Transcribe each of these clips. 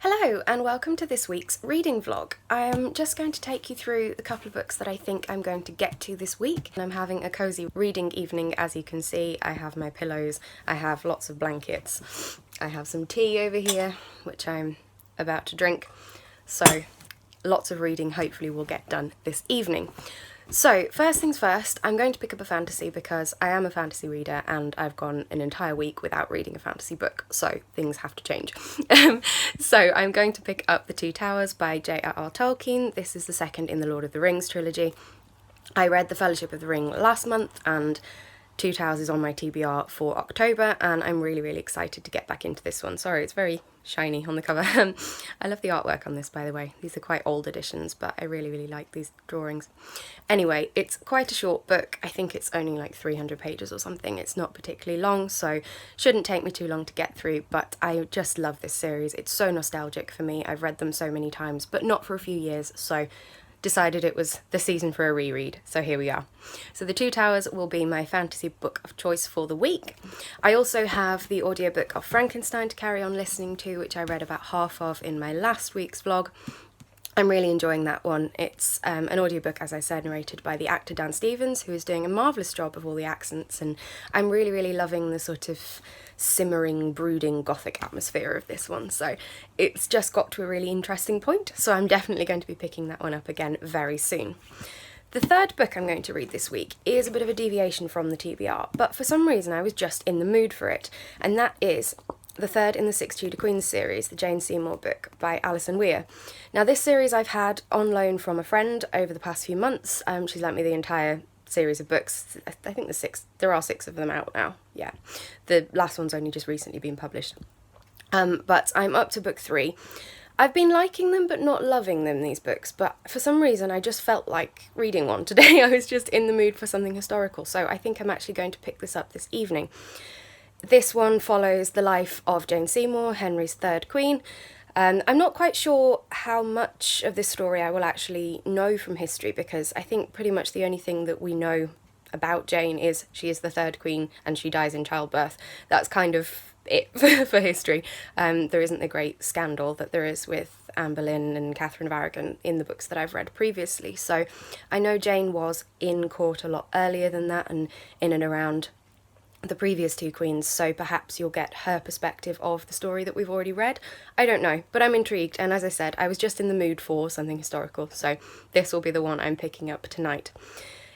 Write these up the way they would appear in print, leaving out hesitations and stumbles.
Hello and welcome to this week's reading vlog. I am just going to take you through a couple of books that I think I'm going to get to this week. I'm having a cosy reading evening, as you can see. I have my pillows, I have lots of blankets, I have some tea over here which I'm about to drink, so lots of reading hopefully will get done this evening. So, first things first, I'm going to pick up a fantasy because I am a fantasy reader and I've gone an entire week without reading a fantasy book, so things have to change. So I'm going to pick up The Two Towers by J.R.R. Tolkien. This is the second in the Lord of the Rings trilogy. I read The Fellowship of the Ring last month and Two Towers is on my TBR for October, and I'm really excited to get back into this one. Sorry, it's very shiny on the cover. I love the artwork on this, by the way. These are quite old editions, but I really like these drawings. Anyway, it's quite a short book. I think it's only like 300 pages or something. It's not particularly long, so shouldn't take me too long to get through, but I just love this series. It's so nostalgic for me. I've read them so many times, but not for a few years, so decided it was the season for a reread, so here we are. So The Two Towers will be my fantasy book of choice for the week. I also have the audiobook of Frankenstein to carry on listening to, which I read about half of in my last week's vlog. I'm really enjoying that one. It's an audiobook, as I said, narrated by the actor Dan Stevens, who is doing a marvellous job of all the accents, and I'm really loving the sort of simmering, brooding gothic atmosphere of this one, so it's just got to a really interesting point, so I'm definitely going to be picking that one up again very soon. The third book I'm going to read this week is a bit of a deviation from the TBR, but for some reason I was just in the mood for it, and that is the third in the Six Tudor Queens series, the Jane Seymour book by Alison Weir. Now, this series I've had on loan from a friend over the past few months. She's lent me the entire series of books. I think there are six of them out now. Yeah, the last one's only just recently been published. But I'm up to book 3. I've been liking them but not loving them, these books, but for some reason I just felt like reading one today. I was just in the mood for something historical, so I think I'm actually going to pick this up this evening. This one follows the life of Jane Seymour, Henry's third queen. I'm not quite sure how much of this story I will actually know from history, because I think pretty much the only thing that we know about Jane is she is the third queen and she dies in childbirth. That's kind of it for history. There isn't the great scandal that there is with Anne Boleyn and Catherine of Aragon in the books that I've read previously. So I know Jane was in court a lot earlier than that and in and around the previous two queens, so perhaps you'll get her perspective of the story that we've already read. I don't know, but I'm intrigued, and as I said, I was just in the mood for something historical, so this will be the one I'm picking up tonight.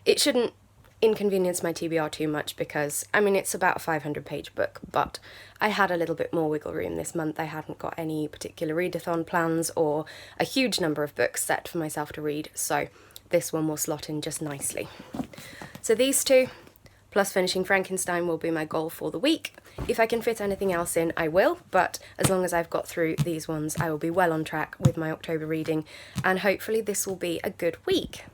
It shouldn't inconvenience my TBR too much because, I mean, it's about a 500-page book, but I had a little bit more wiggle room this month. I hadn't got any particular readathon plans or a huge number of books set for myself to read, so this one will slot in just nicely. So these two, plus finishing Frankenstein, will be my goal for the week. If I can fit anything else in, I will, but as long as I've got through these ones, I will be well on track with my October reading, and hopefully this will be a good week.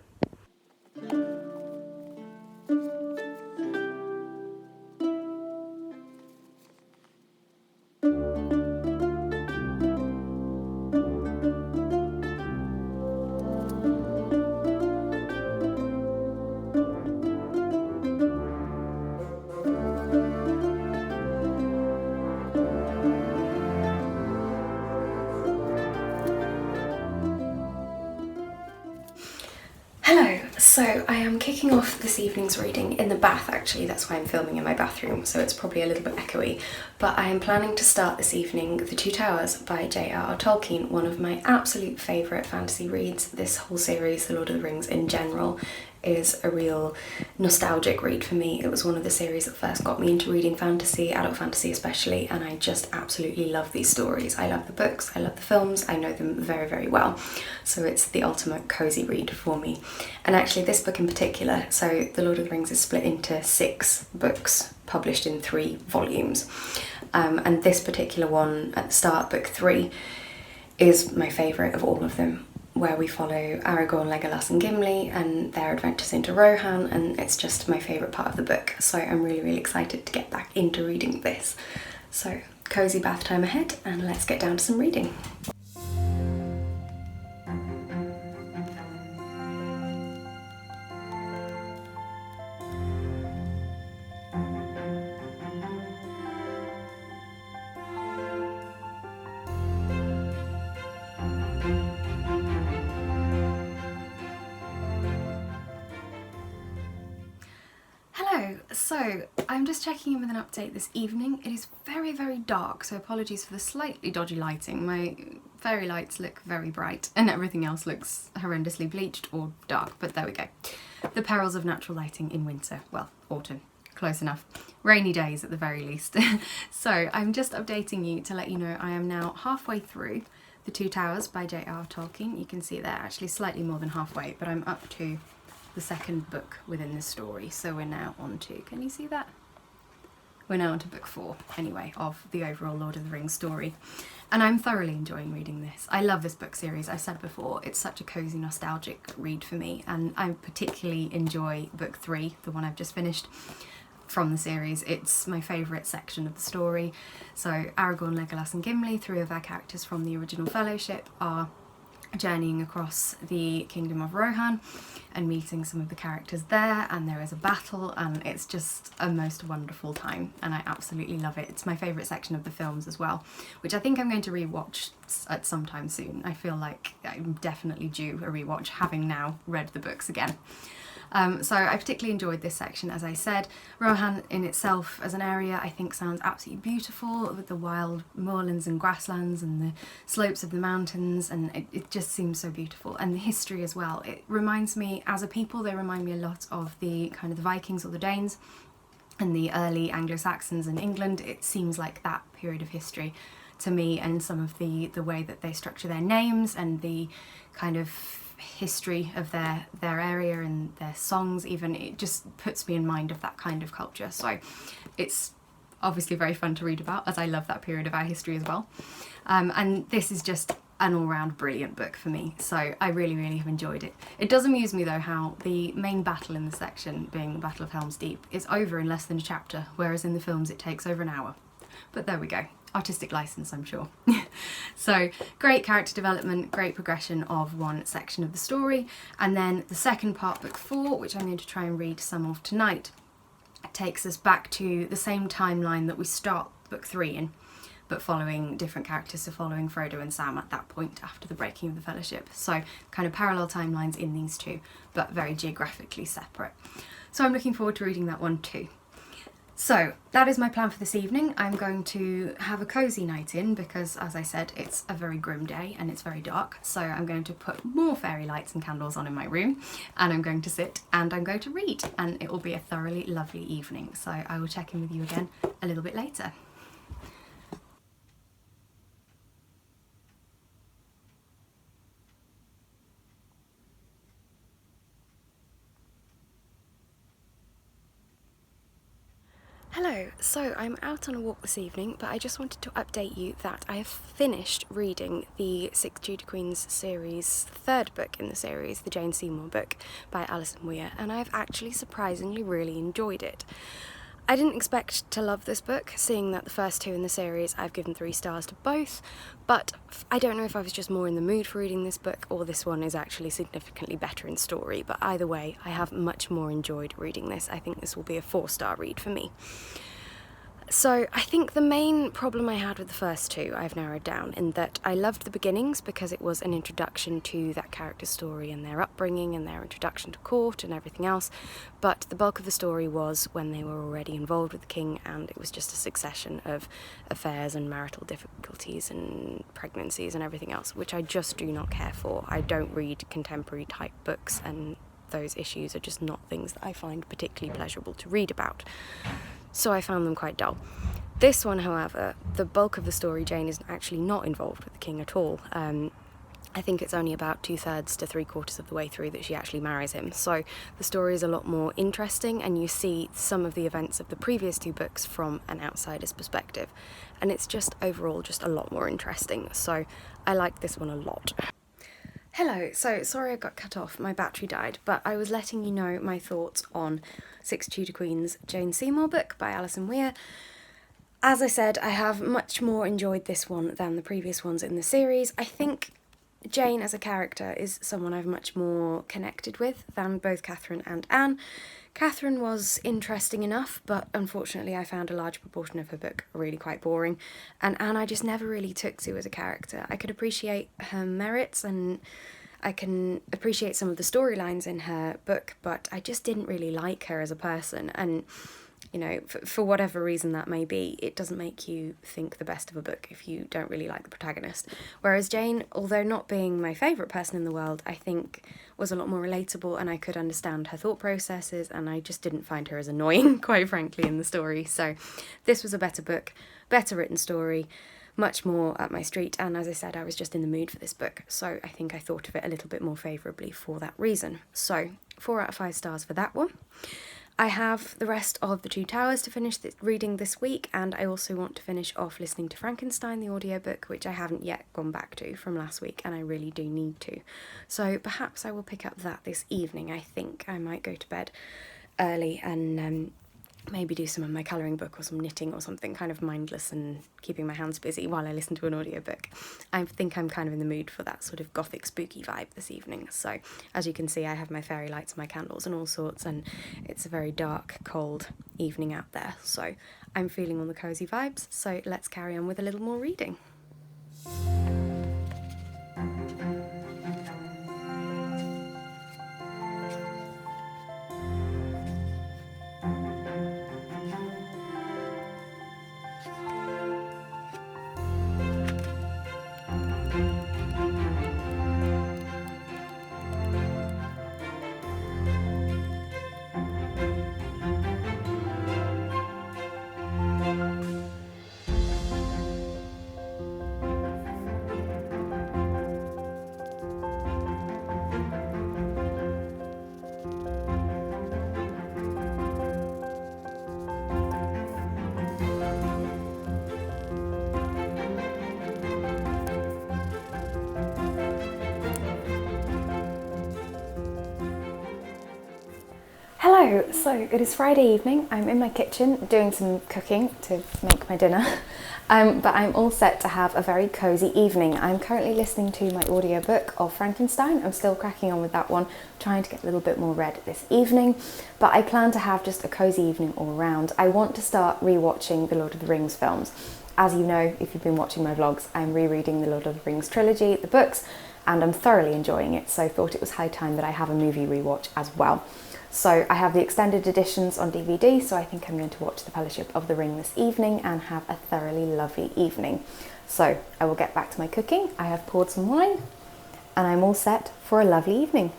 Hello, so I am kicking off this evening's reading in the bath actually, that's why I'm filming in my bathroom, so it's probably a little bit echoey, but I am planning to start this evening The Two Towers by J.R.R. Tolkien, one of my absolute favourite fantasy reads. This whole series, The Lord of the Rings in general, is a real nostalgic read for me. It was one of the series that first got me into reading fantasy, adult fantasy especially, and I just absolutely love these stories. I love the books, I love the films, I know them very well, so it's the ultimate cosy read for me. And actually this book in particular, so The Lord of the Rings is split into 6 books published in 3 volumes, and this particular one at the start, book 3, is my favourite of all of them, where we follow Aragorn, Legolas and Gimli and their adventures into Rohan, and it's just my favourite part of the book, so I'm really excited to get back into reading this. So, cosy bath time ahead, and let's get down to some reading. Hello, so I'm just checking in with an update this evening. It is very, very dark, so apologies for the slightly dodgy lighting. My fairy lights look very bright and everything else looks horrendously bleached or dark, but there we go. The perils of natural lighting in winter, well, autumn, close enough. Rainy days at the very least. So I'm just updating you to let you know I am now halfway through The Two Towers by J.R. Tolkien. You can see there, actually slightly more than halfway, but I'm up to the second book within the story, so we're now on to, can you see that? We're now on to book 4, anyway, of the overall Lord of the Rings story. And I'm thoroughly enjoying reading this. I love this book series, I said before, it's such a cosy, nostalgic read for me, and I particularly enjoy book 3, the one I've just finished, from the series. It's my favourite section of the story. So Aragorn, Legolas and Gimli, 3 of our characters from the original Fellowship, are journeying across the Kingdom of Rohan and meeting some of the characters there, and there is a battle, and it's just a most wonderful time and I absolutely love it. It's my favourite section of the films as well, which I think I'm going to rewatch at some time soon. I feel like I'm definitely due a rewatch, having now read the books again. So I particularly enjoyed this section, as I said. Rohan in itself as an area I think sounds absolutely beautiful, with the wild moorlands and grasslands and the slopes of the mountains, and it just seems so beautiful. And the history as well. It reminds me, as a people, they remind me a lot of the kind of the Vikings or the Danes and the early Anglo-Saxons in England. It seems like that period of history to me, and some of the way that they structure their names and the kind of history of their area and their songs even, it just puts me in mind of that kind of culture. So it's obviously very fun to read about, as I love that period of our history as well. And this is just an all-round brilliant book for me, so I really, really have enjoyed it. It does amuse me though how the main battle in the section, being the Battle of Helm's Deep, is over in less than a chapter, whereas in the films it takes over an hour. But there we go. Artistic license, I'm sure. So great character development, great progression of one section of the story, and then the second part, book 4, which I'm going to try and read some of tonight, takes us back to the same timeline that we start book 3 in, but following different characters, so following Frodo and Sam at that point after the breaking of the Fellowship. So kind of parallel timelines in these two, but very geographically separate. So I'm looking forward to reading that one too. So that is my plan for this evening. I'm going to have a cosy night in because, as I said, it's a very grim day and it's very dark. So I'm going to put more fairy lights and candles on in my room, and I'm going to sit and I'm going to read, and it will be a thoroughly lovely evening. So I will check in with you again a little bit later. Hello, so I'm out on a walk this evening, but I just wanted to update you that I have finished reading the Six Tudor Queens series, third book in the series, the Jane Seymour book by Alison Weir, and I've actually surprisingly really enjoyed it. I didn't expect to love this book, seeing that the first 2 in the series I've given 3 stars to both, but I don't know if I was just more in the mood for reading this book or this one is actually significantly better in story, but either way I have much more enjoyed reading this. I think this will be a 4-star read for me. So I think the main problem I had with the first 2 I've narrowed down, in that I loved the beginnings because it was an introduction to that character's story and their upbringing and their introduction to court and everything else, but the bulk of the story was when they were already involved with the king, and it was just a succession of affairs and marital difficulties and pregnancies and everything else, which I just do not care for. I don't read contemporary type books, and those issues are just not things that I find particularly pleasurable to read about. So I found them quite dull. This one, however, the bulk of the story, Jane is actually not involved with the king at all. I think it's only about 2/3 to 3/4 of the way through that she actually marries him. So the story is a lot more interesting, and you see some of the events of the previous 2 books from an outsider's perspective. And it's just overall just a lot more interesting. So I like this one a lot. Hello, so sorry I got cut off, my battery died, but I was letting you know my thoughts on Six Tudor Queens Jane Seymour book by Alison Weir. As I said, I have much more enjoyed this one than the previous ones in the series. I think Jane as a character is someone I've much more connected with than both Catherine and Anne. Catherine was interesting enough, but unfortunately I found a large proportion of her book really quite boring, and Anne I just never really took to as a character. I could appreciate her merits, and I can appreciate some of the storylines in her book, but I just didn't really like her as a person. And, you know, for whatever reason that may be, it doesn't make you think the best of a book if you don't really like the protagonist. Whereas Jane, although not being my favourite person in the world, I think was a lot more relatable, and I could understand her thought processes, and I just didn't find her as annoying, quite frankly, in the story. So this was a better book, better written story, much more up my street, and as I said, I was just in the mood for this book, so I think I thought of it a little bit more favourably for that reason. So 4 out of 5 stars for that one. I have the rest of The Two Towers to finish reading this week, and I also want to finish off listening to Frankenstein, the audiobook, which I haven't yet gone back to from last week, and I really do need to. So perhaps I will pick up that this evening. I think I might go to bed early and maybe do some of my colouring book or some knitting or something kind of mindless and keeping my hands busy while I listen to an audiobook. I think I'm kind of in the mood for that sort of gothic spooky vibe this evening. So as you can see, I have my fairy lights and my candles and all sorts, and it's a very dark, cold evening out there. So I'm feeling all the cosy vibes, so let's carry on with a little more reading. Hello, so it is Friday evening. I'm in my kitchen doing some cooking to make my dinner, but I'm all set to have a very cosy evening. I'm currently listening to my audiobook of Frankenstein. I'm still cracking on with that one, trying to get a little bit more read this evening, but I plan to have just a cosy evening all around. I want to start rewatching the Lord of the Rings films. As you know, if you've been watching my vlogs, I'm rereading the Lord of the Rings trilogy, the books, and I'm thoroughly enjoying it, so I thought it was high time that I have a movie rewatch as well. So I have the extended editions on DVD, so I think I'm going to watch The Fellowship of the Ring this evening and have a thoroughly lovely evening. So I will get back to my cooking. I have poured some wine and I'm all set for a lovely evening.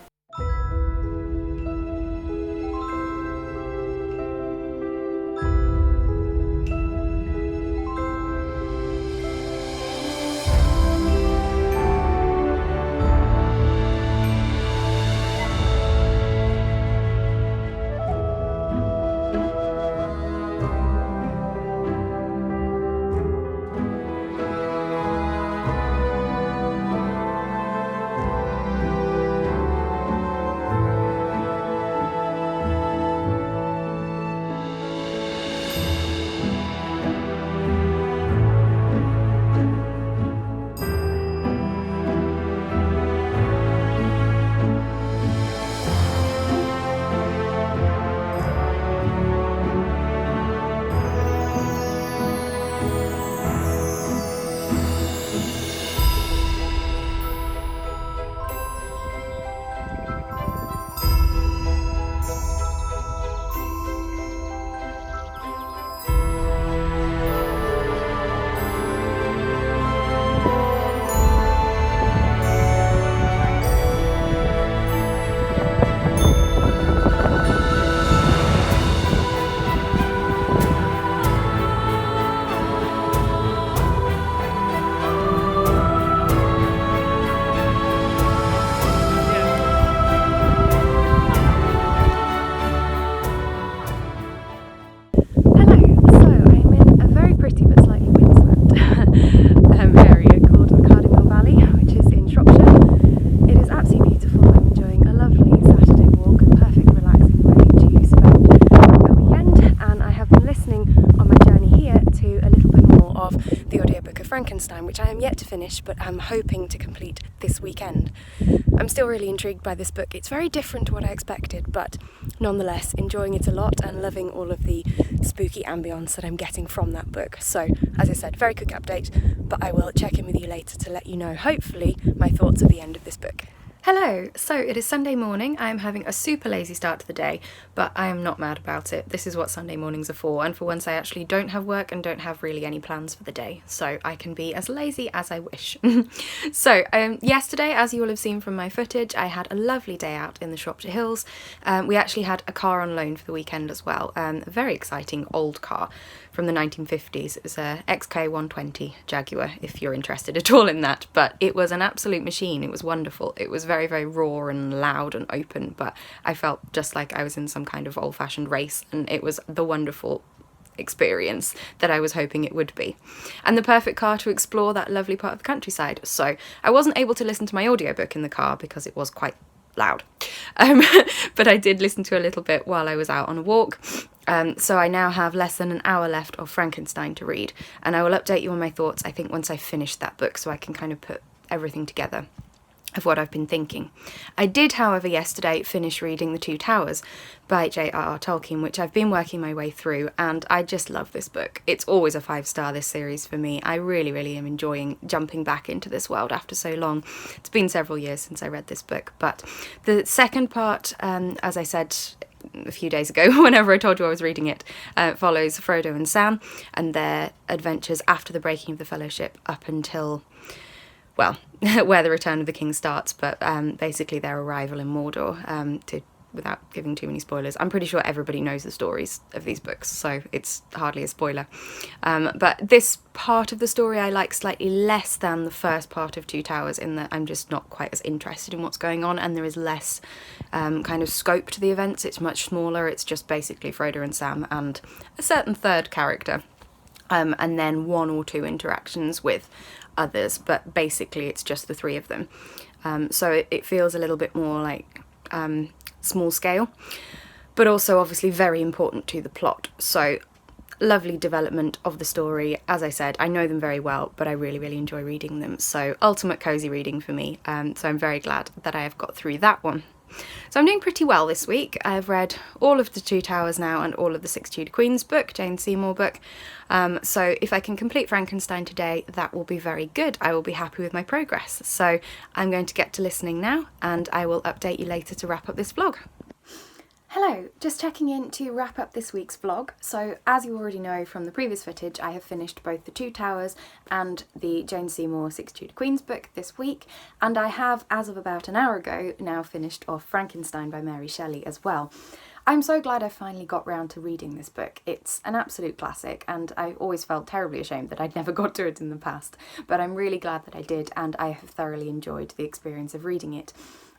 Frankenstein, which I am yet to finish, but I'm hoping to complete this weekend. I'm still really intrigued by this book. It's very different to what I expected, but nonetheless enjoying it a lot and loving all of the spooky ambience that I'm getting from that book. So, as I said, very quick update, but I will check in with you later to let you know, hopefully, my thoughts at the end of this book. Hello! So it is Sunday morning. I am having a super lazy start to the day, but I am not mad about it. This is what Sunday mornings are for, and for once I actually don't have work and don't have really any plans for the day, so I can be as lazy as I wish. So yesterday, as you will have seen from my footage, I had a lovely day out in the Shropshire Hills. We actually had a car on loan for the weekend as well, a very exciting old car from the 1950s. It was a XK120 Jaguar, if you're interested at all in that, but it was an absolute machine. It was wonderful. It was very, very raw and loud and open, but I felt just like I was in some kind of old-fashioned race, and it was the wonderful experience that I was hoping it would be, and the perfect car to explore that lovely part of the countryside. So I wasn't able to listen to my audiobook in the car because it was quite loud, but I did listen to a little bit while I was out on a walk. So I now have less than an hour left of Frankenstein to read, and I will update you on my thoughts, I think, once I've finished that book, so I can kind of put everything together of what I've been thinking. I did, however, yesterday finish reading The Two Towers by J.R.R. Tolkien, which I've been working my way through, and I just love this book. It's always a 5-star, this series, for me. I really, really am enjoying jumping back into this world after so long. It's been several years since I read this book, but the second part, as I said a few days ago, whenever I told you I was reading it, follows Frodo and Sam and their adventures after the breaking of the Fellowship up until, well, where the Return of the King starts, but basically their arrival in Mordor, without giving too many spoilers. I'm pretty sure everybody knows the stories of these books, so it's hardly a spoiler. But this part of the story I like slightly less than the first part of Two Towers, in that I'm just not quite as interested in what's going on, and there is less kind of scope to the events. It's much smaller. It's just basically Frodo and Sam and a certain third character, and then one or two interactions with others, but basically it's just the three of them. So it feels a little bit more like small scale, but also obviously very important to the plot. So lovely development of the story. As I said, I know them very well, but I really, really enjoy reading them. So ultimate cozy reading for me. So I'm very glad that I have got through that one. So I'm doing pretty well this week. I've read all of The Two Towers now and all of the Six Tudor Queens book, Jane Seymour book. So if I can complete Frankenstein today, that will be very good. I will be happy with my progress. So I'm going to get to listening now, and I will update you later to wrap up this vlog. Hello, just checking in to wrap up this week's vlog. So as you already know from the previous footage, I have finished both The Two Towers and the Jane Seymour Six Tudor Queens book this week, and I have, as of about an hour ago, now finished off Frankenstein by Mary Shelley as well. I'm so glad I finally got round to reading this book. It's an absolute classic, and I always felt terribly ashamed that I'd never got to it in the past, but I'm really glad that I did, and I have thoroughly enjoyed the experience of reading it.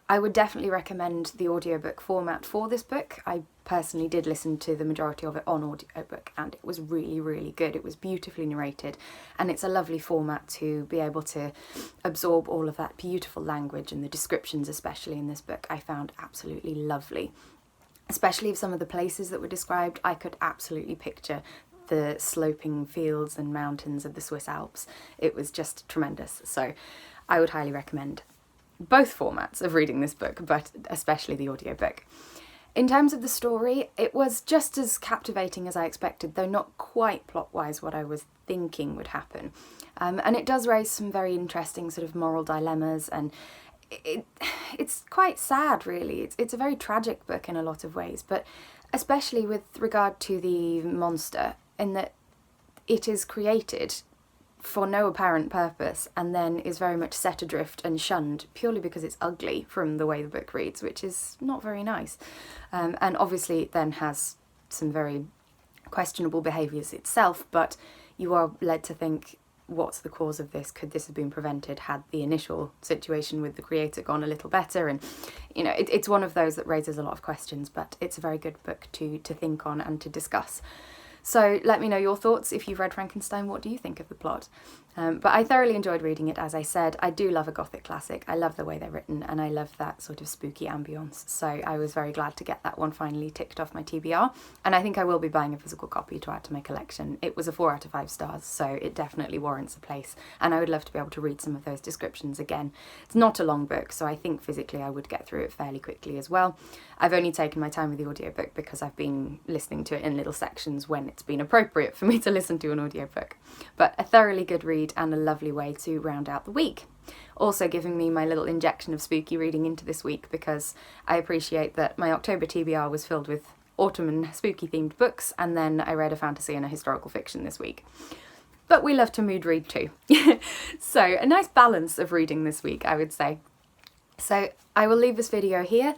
I would definitely recommend the audiobook format for this book. I personally did listen to the majority of it on audiobook, and it was really, really good. It was beautifully narrated, and it's a lovely format to be able to absorb all of that beautiful language, and the descriptions especially in this book I found absolutely lovely. Especially of some of the places that were described, I could absolutely picture the sloping fields and mountains of the Swiss Alps. It was just tremendous, so I would highly recommend both formats of reading this book, but especially the audiobook. In terms of the story, it was just as captivating as I expected, though not quite plot-wise what I was thinking would happen. And it does raise some very interesting sort of moral dilemmas, and it's quite sad, really. It's a very tragic book in a lot of ways, but especially with regard to the monster, in that it is created for no apparent purpose and then is very much set adrift and shunned purely because it's ugly from the way the book reads, which is not very nice. And obviously it then has some very questionable behaviours itself, but you are led to think, what's the cause of this? Could this have been prevented had the initial situation with the creator gone a little better? And, you know, it's one of those that raises a lot of questions, but it's a very good book to think on and to discuss. So let me know your thoughts. If you've read Frankenstein, what do you think of the plot? But I thoroughly enjoyed reading it, as I said. I do love a gothic classic. I love the way they're written, and I love that sort of spooky ambience. So I was very glad to get that one finally ticked off my TBR. And I think I will be buying a physical copy to add to my collection. It was a 4 out of 5 stars, so it definitely warrants a place. And I would love to be able to read some of those descriptions again. It's not a long book, so I think physically I would get through it fairly quickly as well. I've only taken my time with the audiobook because I've been listening to it in little sections when it's been appropriate for me to listen to an audiobook. But a thoroughly good read. read and a lovely way to round out the week. Also giving me my little injection of spooky reading into this week, because I appreciate that my October TBR was filled with autumn and spooky themed books, and then I read a fantasy and a historical fiction this week. But we love to mood read too. So a nice balance of reading this week, I would say. So I will leave this video here.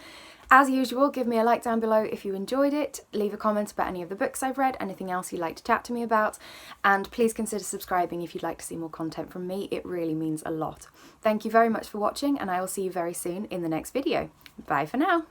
As usual, give me a like down below if you enjoyed it, leave a comment about any of the books I've read, anything else you'd like to chat to me about, and please consider subscribing if you'd like to see more content from me. It really means a lot. Thank you very much for watching, and I will see you very soon in the next video. Bye for now.